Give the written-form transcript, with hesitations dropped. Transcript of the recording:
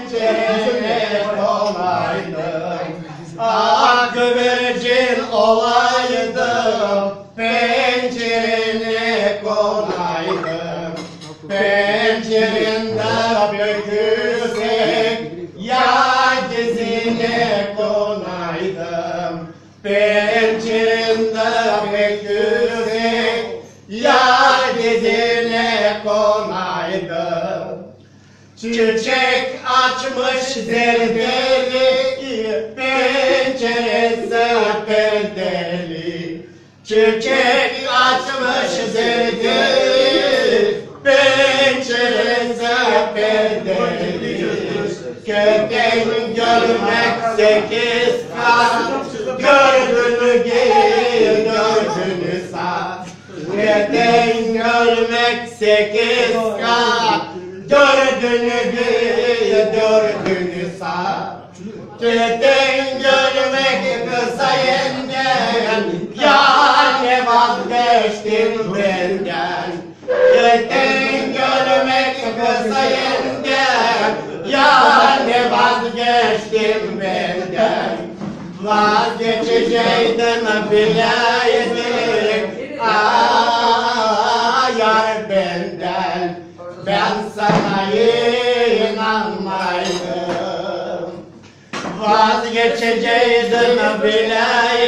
pencerene konaydım. Ah güvercin olaydım, pencerene konaydım. Pencerende bükülsek, ya dizine konaydım. Pencerende bükülsek, ya dizine konaydım. Çiçek açmış zerdeli, penceresi perdeli. Çiçek açmış zerdeli, penceresi perdeli. Köpek görmek 8 kat, gördüğünü giy, gördüğünü sat. Köpek görmek 8 kat, gördüğünü giy, gördüğünü sat. Köpek görmek kısa yengen, yani vazgeçtim benden. Köpek görmek kısa yengen, yani vazgeçtim benden. Vazgeçeceğim bileydim, yar benden. Ben sana inanmaydım. Vazgeçeceğim bileydim,